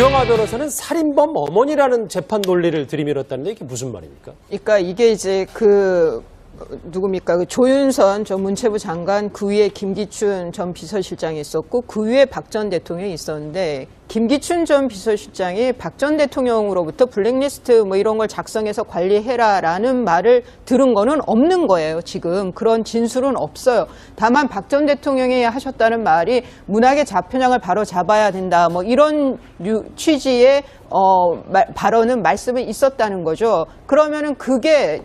유영하 변호사는 살인범 어머니라는 재판 논리를 들이밀었다는데 이게 무슨 말입니까? 그러니까 이게 이제 누굽니까? 조윤선 전 문체부 장관, 그 위에 김기춘 전 비서실장이 있었고, 그 위에 박 전 대통령이 있었는데, 김기춘 전 비서실장이 박 전 대통령으로부터 블랙리스트 뭐 이런 걸 작성해서 관리해라라는 말을 들은 거는 없는 거예요, 지금. 그런 진술은 없어요. 다만 박 전 대통령이 하셨다는 말이 문학의 좌편향을 바로 잡아야 된다, 뭐 이런 취지의 발언은 말씀은 있었다는 거죠. 그러면은 그게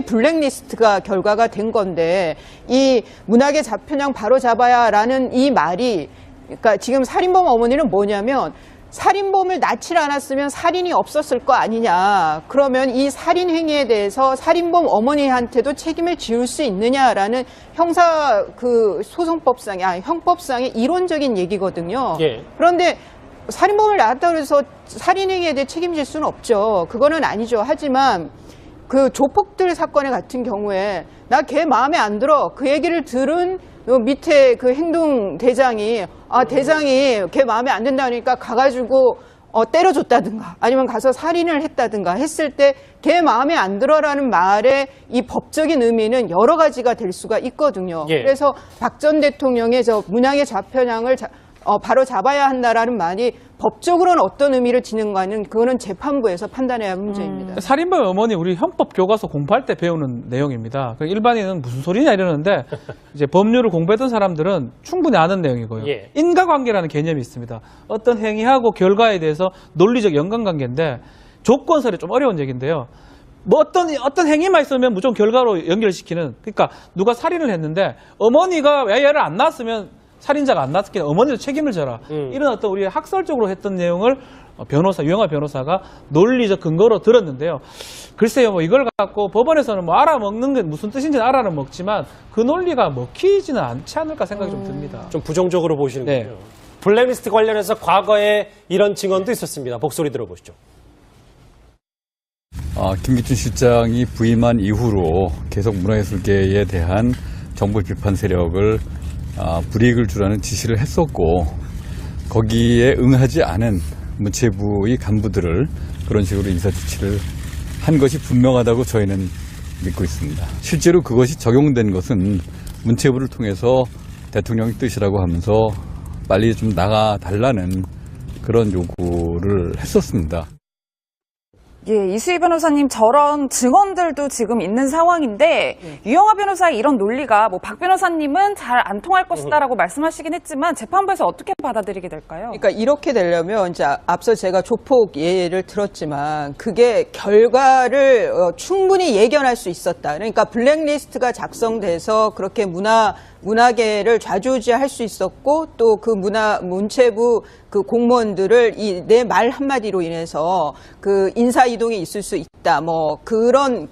블랙리스트가 결과가 된 건데, 이 문학의 좌편향 바로 잡아야라는 이 말이, 그러니까 지금 살인범 어머니는 뭐냐면, 살인범을 낳지 않았으면 살인이 없었을 거 아니냐. 그러면 이 살인 행위에 대해서 살인범 어머니한테도 책임을 지을 수 있느냐라는 형법상의 이론적인 얘기거든요. 예. 그런데 살인범을 낳았다고 해서 살인 행위에 대해 책임질 수는 없죠. 그거는 아니죠. 하지만 그 조폭들 사건의 같은 경우에 나 걔 마음에 안 들어. 그 얘기를 들은 밑에 그 행동 대장이 걔 마음에 안 든다니까 가가지고 때려줬다든가 아니면 가서 살인을 했다든가 했을 때 걔 마음에 안 들어라는 말의 이 법적인 의미는 여러 가지가 될 수가 있거든요. 예. 그래서 박 전 대통령의 문학의 좌편향을 바로 잡아야 한다라는 말이 법적으로는 어떤 의미를 지는가는 그거는 재판부에서 판단해야 할 문제입니다. 살인범 어머니 우리 형법 교과서 공부할 때 배우는 내용입니다. 일반인은 무슨 소리냐 이러는데 이제 법률을 공부했던 사람들은 충분히 아는 내용이고요. 예. 인과관계라는 개념이 있습니다. 어떤 행위하고 결과에 대해서 논리적 연관관계인데 조건설이 좀 어려운 얘기인데요. 뭐 어떤 행위만 있으면 무조건 결과로 연결시키는, 그러니까 누가 살인을 했는데 어머니가 얘를 안 낳았으면 살인자가 안 낳았기 때문에 어머니도 책임을 져라. 이런 어떤 우리 학설적으로 했던 내용을 유영하 변호사가 논리적 근거로 들었는데요. 글쎄요, 뭐 이걸 갖고 법원에서는 뭐 알아먹는 게 무슨 뜻인지는 알아는 먹지만 그 논리가 먹히지는 않지 않을까 생각이 좀 듭니다. 좀 부정적으로 보시는군요. 네. 블랙리스트 관련해서 과거에 이런 증언도 있었습니다. 목소리 들어보시죠. 김기춘 실장이 부임한 이후로 계속 문화예술계에 대한 정부 비판 세력을 불이익을 주라는 지시를 했었고, 거기에 응하지 않은 문체부의 간부들을 그런 식으로 인사조치를 한 것이 분명하다고 저희는 믿고 있습니다. 실제로 그것이 적용된 것은 문체부를 통해서 대통령의 뜻이라고 하면서 빨리 좀 나가달라는 그런 요구를 했었습니다. 예, 이수희 변호사님, 저런 증언들도 지금 있는 상황인데 유영하 변호사의 이런 논리가 뭐 박 변호사님은 잘 안 통할 것이다라고 말씀하시긴 했지만 재판부에서 어떻게 받아들이게 될까요? 그러니까 이렇게 되려면 이제 앞서 제가 조폭 예를 들었지만 그게 결과를 충분히 예견할 수 있었다. 그러니까 블랙리스트가 작성돼서 그렇게 문화계를 좌지우지할 수 있었고, 또 그 문체부 그 공무원들을 내 말 한마디로 인해서 그 인사 이동이 있을 수 있다. 뭐 그런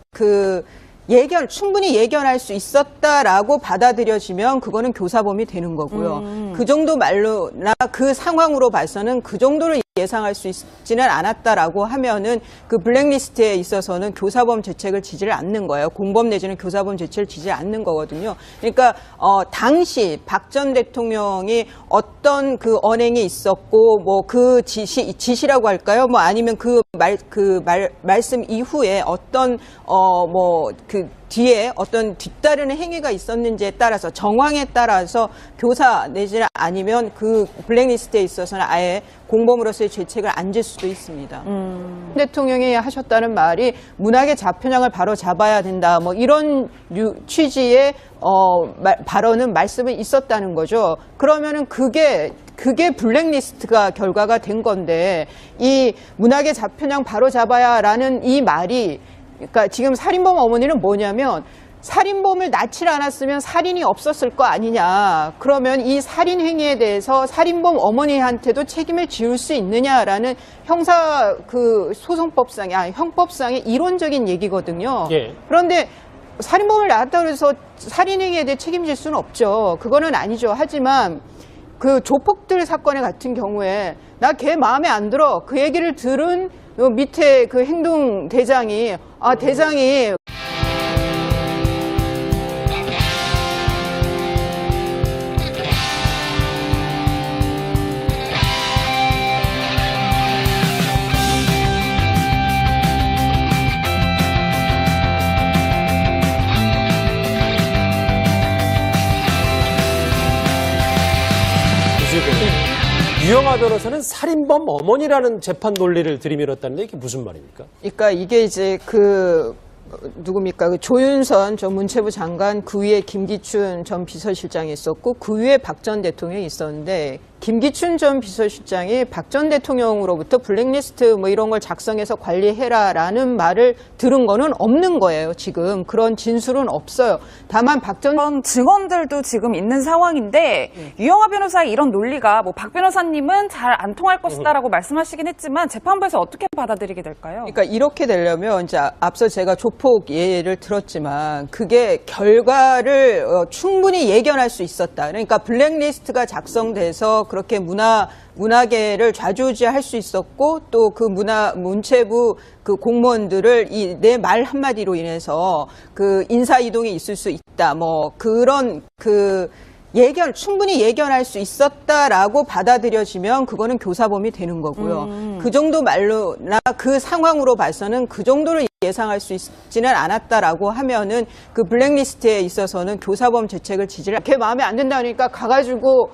충분히 예견할 수 있었다라고 받아들여지면 그거는 교사범이 되는 거고요. 그 정도 말로나 그 상황으로 봐서는 그 정도를 예상할 수 있지는 않았다라고 하면은 그 블랙리스트에 있어서는 교사범 죄책을 지지를 않는 거예요. 공범 내지는 교사범 죄책을 지지 않는 거거든요. 그러니까 당시 박 전 대통령이 어떤 그 언행이 있었고 뭐 그 지시라고 할까요? 뭐 아니면 말씀 이후에 어떤 뒤에 어떤 뒤따르는 행위가 있었는지에 따라서, 정황에 따라서 교사 내지는 아니면 그 블랙리스트에 있어서는 아예 공범으로서의 죄책을 안 질 수도 있습니다. 대통령이 하셨다는 말이 문학의 좌편향을 바로 잡아야 된다, 뭐 이런 취지의 발언은 말씀은 있었다는 거죠. 그러면은 그게 블랙리스트가 결과가 된 건데, 이 문학의 좌편향 바로 잡아야라는 이 말이, 그러니까 지금 살인범 어머니는 뭐냐면, 살인범을 낳지 않았으면 살인이 없었을 거 아니냐. 그러면 이 살인 행위에 대해서 살인범 어머니한테도 책임을 지을 수 있느냐라는 형법상의 이론적인 얘기거든요. 예. 그런데 살인범을 낳았다고 해서 살인 행위에 대해 책임질 수는 없죠. 그거는 아니죠. 하지만 그 조폭들 사건의 같은 경우에 나 걔 마음에 안 들어. 그 얘기를 들은 밑에 그 행동 대장이 유영하 변호사는 살인범 어머니라는 재판 논리를 들이밀었다는데 이게 무슨 말입니까? 그러니까 이게 이제 누굽니까? 조윤선 전 문체부 장관, 그 위에 김기춘 전 비서실장이 있었고, 그 위에 박 전 대통령이 있었는데, 김기춘 전 비서실장이 박 전 대통령으로부터 블랙리스트 뭐 이런 걸 작성해서 관리해라라는 말을 들은 거는 없는 거예요, 지금. 그런 진술은 없어요. 다만 그런 증언들도 지금 있는 상황인데 유영하 변호사의 이런 논리가 뭐 박 변호사님은 잘 안 통할 것이다라고 말씀하시긴 했지만 재판부에서 어떻게 받아들이게 될까요? 그러니까 이렇게 되려면 이제 앞서 제가 조폭 예를 들었지만 그게 결과를 충분히 예견할 수 있었다. 그러니까 블랙리스트가 작성돼서 그렇게 문화계를 좌지우지할 수 있었고 또 그 문체부 그 공무원들을 내 말 한마디로 인해서 그 인사 이동이 있을 수 있다. 뭐 그런 충분히 예견할 수 있었다라고 받아들여지면 그거는 교사범이 되는 거고요. 그 정도 말로나 그 상황으로 봐서는 그 정도를 예상할 수 있지는 않았다라고 하면은 그 블랙리스트에 있어서는 교사범 죄책을 지지를 걔 마음에 안 든다 그러니까 가가지고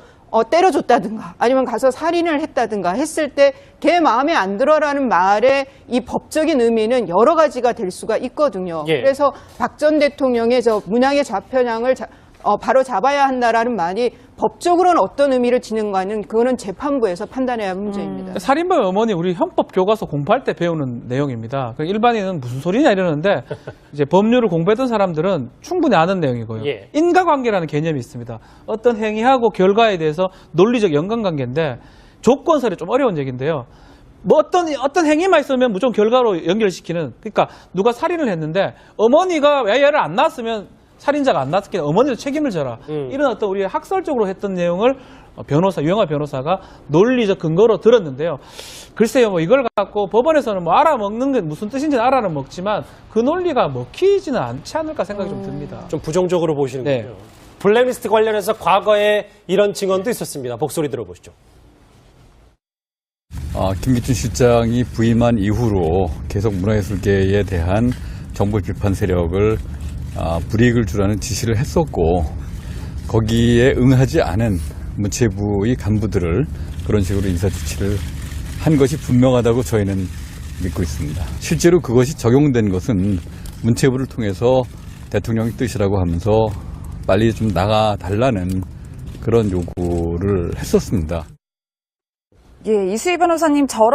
때려줬다든가 아니면 가서 살인을 했다든가 했을 때 걔 마음에 안 들어라는 말의 이 법적인 의미는 여러 가지가 될 수가 있거든요. 예. 그래서 박 전 대통령의 문항의 좌편향을 바로 잡아야 한다라는 말이 법적으로는 어떤 의미를 지는가는 그거는 재판부에서 판단해야 할 문제입니다. 살인범 어머니 우리 헌법 교과서 공부할 때 배우는 내용입니다. 일반인은 무슨 소리냐 이러는데 이제 법률을 공부했던 사람들은 충분히 아는 내용이고요. 예. 인과관계라는 개념이 있습니다. 어떤 행위하고 결과에 대해서 논리적 연관관계인데 조건설이 좀 어려운 얘기인데요. 뭐 어떤 행위만 있으면 무조건 결과로 연결시키는 그러니까 누가 살인을 했는데 어머니가 얘를 안 낳았으면 살인자가 안 낳았기 때문에 어머니도 책임을 져라. 이런 어떤 우리 학설적으로 했던 내용을 유영하 변호사가 논리적 근거로 들었는데요. 글쎄요, 뭐 이걸 갖고 법원에서는 뭐 알아먹는 게 무슨 뜻인지는 알아는 먹지만 그 논리가 먹히지는 않지 않을까 생각이 좀 듭니다. 좀 부정적으로 보시는군요. 네. 블랙리스트 관련해서 과거에 이런 증언도 있었습니다. 목소리 들어보시죠. 김기춘 실장이 부임한 이후로 계속 문화예술계에 대한 정부 비판 세력을 불이익을 주라는 지시를 했었고 거기에 응하지 않은 문체부의 간부들을 그런 식으로 인사조치를 한 것이 분명하다고 저희는 믿고 있습니다. 실제로 그것이 적용된 것은 문체부를 통해서 대통령의 뜻이라고 하면서 빨리 좀 나가달라는 그런 요구를 했었습니다. 예, 이수희 변호사님 저런